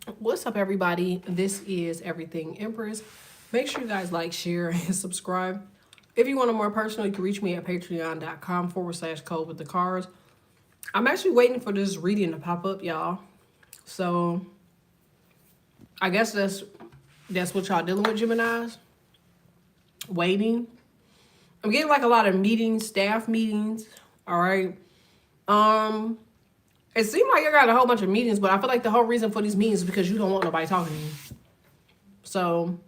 What's up, everybody? This is Everything Empress. Make sure you guys like, share, and subscribe. If you want a more personal, you can reach me at patreon.com/code with the cards. I'm actually waiting for this reading to pop up, y'all. So I guess that's what y'all dealing with, Geminis. Waiting. I'm getting like a lot of meetings, staff meetings. All right. It seemed like I got a whole bunch of meetings, but I feel like the whole reason for these meetings is because you don't want nobody talking to you. So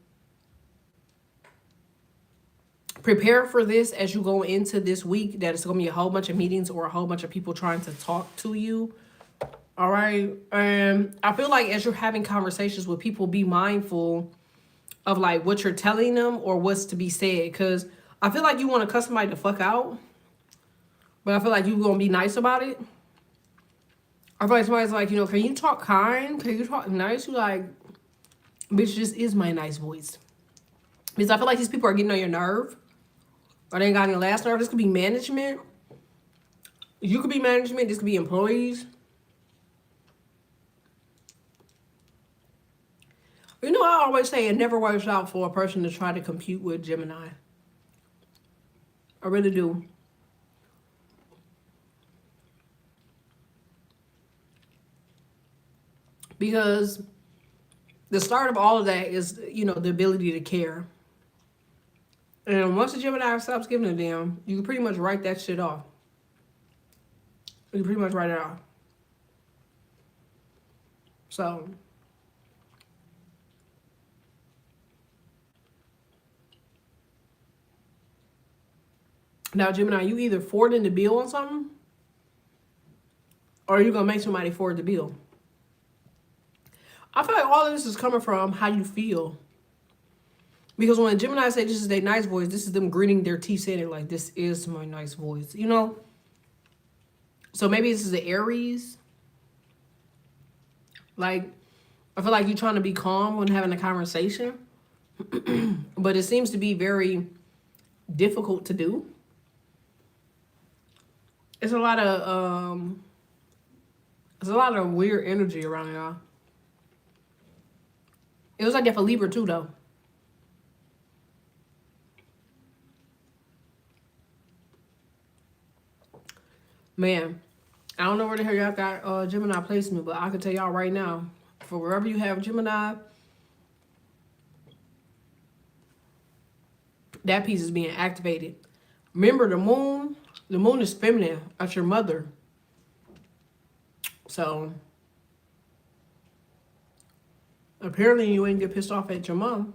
prepare for this as you go into this week, that it's going to be a whole bunch of meetings or a whole bunch of people trying to talk to you. All right. And I feel like as you're having conversations with people, be mindful of like what you're telling them or what's to be said. Because I feel like you want to cut somebody the fuck out, but I feel like you're going to be nice about it. I feel like somebody's like, can you talk kind? Can you talk nice? You like, bitch, this is my nice voice. Because I feel like these people are getting on your nerve. Or they ain't got on your last nerve. This could be management. You could be management. This could be employees. I always say it never works out for a person to try to compete with Gemini. I really do. Because the start of all of that is, the ability to care. And once the Gemini stops giving a damn, you can pretty much write that shit off. You can pretty much write it off. So now, Gemini, you either forwarding the bill on something, or you're going to make somebody forward the bill. I feel like all of this is coming from how you feel. Because when Gemini say this is their nice voice, this is them gritting their teeth saying it like, this is my nice voice, So maybe this is the Aries. Like, I feel like you're trying to be calm when having a conversation. But it seems to be very difficult to do. It's a lot of weird energy around y'all. It was like that for Libra too, though. Man, I don't know where the hell y'all got Gemini placement, but I can tell y'all right now, for wherever you have Gemini, that piece is being activated. Remember, the moon is feminine. That's your mother. So apparently you ain't get pissed off at your mom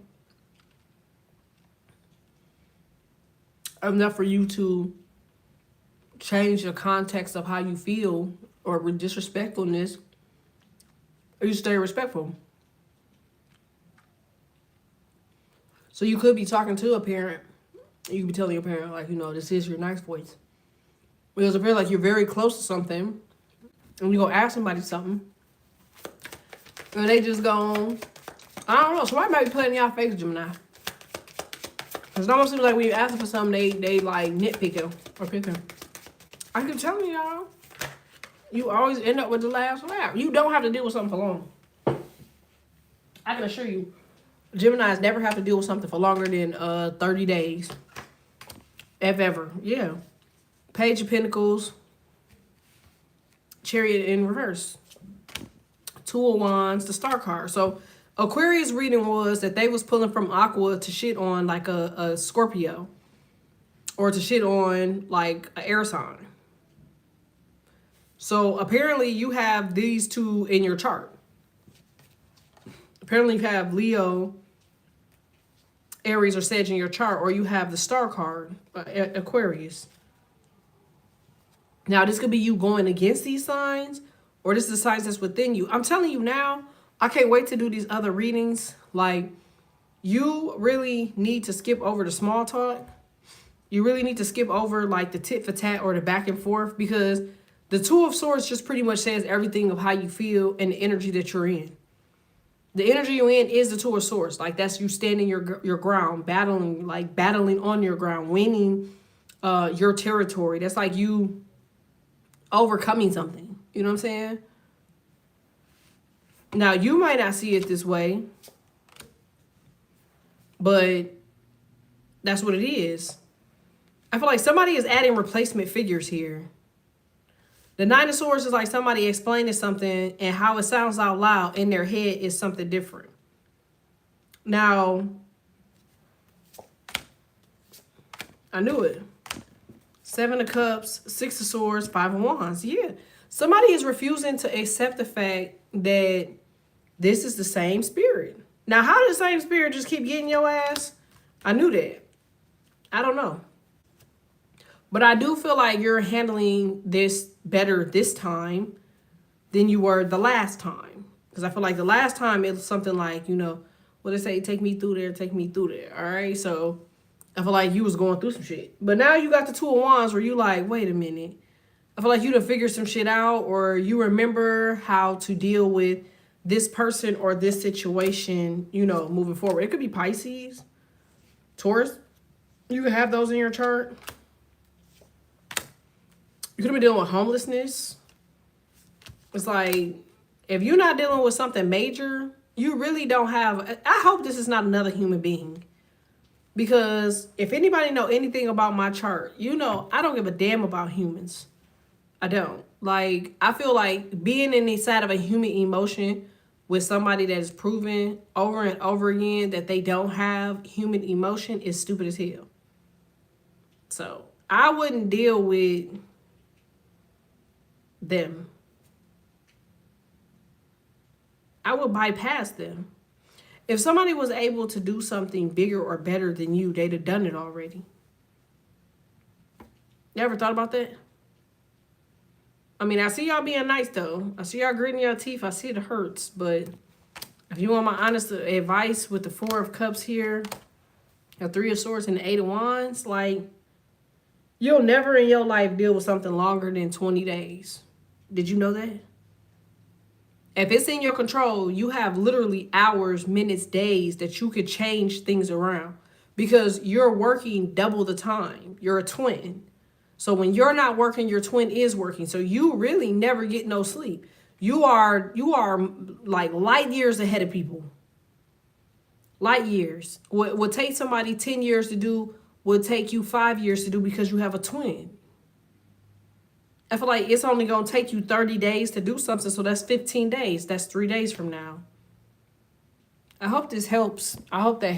enough for you to change the context of how you feel, or with disrespectfulness, or you stay respectful. So you could be talking to a parent. You could be telling your parent, like, this is your nice voice. Because it feels like you're very close to something, and you go ask somebody something, and they just go, I don't know, somebody might be playing in y'all face, Gemini. Because it almost seems like when you ask them for something, they like nitpicking or picking. I keep telling y'all, you always end up with the last laugh. You don't have to deal with something for long. I can assure you, Geminis never have to deal with something for longer than 30 days. If ever. Yeah. Page of Pentacles. Chariot in reverse. Two of Wands, the Star card. So Aquarius reading was that they was pulling from Aqua to shit on like a Scorpio. Or to shit on like an air sign. So apparently you have these two in your chart. Apparently you have Leo, Aries, or Sag in your chart, or you have the Star card, Aquarius. Now this could be you going against these signs, or this is the signs that's within you. I'm telling you now, I can't wait to do these other readings. Like, you really need to skip over the small talk. You really need to skip over like the tit for tat or the back and forth, because the Two of Swords just pretty much says everything of how you feel and the energy that you're in. The energy you're in is the Two of Swords. Like, that's you standing your ground, battling on your ground, winning your territory. That's like you overcoming something. You know what I'm saying? Now, you might not see it this way, but that's what it is. I feel like somebody is adding replacement figures here. The Nine of Swords is like somebody explaining something and how it sounds out loud in their head is something different. Now, I knew it. Seven of Cups, Six of Swords, Five of Wands. Yeah. Somebody is refusing to accept the fact that this is the same spirit. Now, how does the same spirit just keep getting your ass? I knew that. I don't know. But I do feel like you're handling this better this time than you were the last time. Because I feel like the last time it was something like, you know, what they say, take me through there, take me through there. All right. So I feel like you was going through some shit. But now you got the Two of Wands where you like, wait a minute. I feel like you done figured some shit out, or you remember how to deal with this person or this situation, you know, moving forward. It could be Pisces, Taurus. You could have those in your chart. You could have been dealing with homelessness. It's like, if you're not dealing with something major, you really don't have... I hope this is not another human being. Because if anybody know anything about my chart, you know I don't give a damn about humans. I don't. Like, I feel like being in the side of a human emotion with somebody that is proven over and over again that they don't have human emotion is stupid as hell. So, I wouldn't deal with them. I would bypass them. If somebody was able to do something bigger or better than you, they'd have done it already. You ever thought about that? I mean, I see y'all being nice, though. I see y'all gritting your teeth. I see it hurts. But if you want my honest advice with the Four of Cups here, the Three of Swords and the Eight of Wands, like, you'll never in your life deal with something longer than 20 days. Did you know that? If it's in your control, you have literally hours, minutes, days that you could change things around because you're working double the time. You're a twin. So when you're not working, your twin is working. So you really never get no sleep. You are like light years ahead of people. Light years. What would take somebody 10 years to do would take you 5 years to do because you have a twin. I feel like it's only going to take you 30 days to do something. So that's 15 days. That's 3 days from now. I hope this helps. I hope that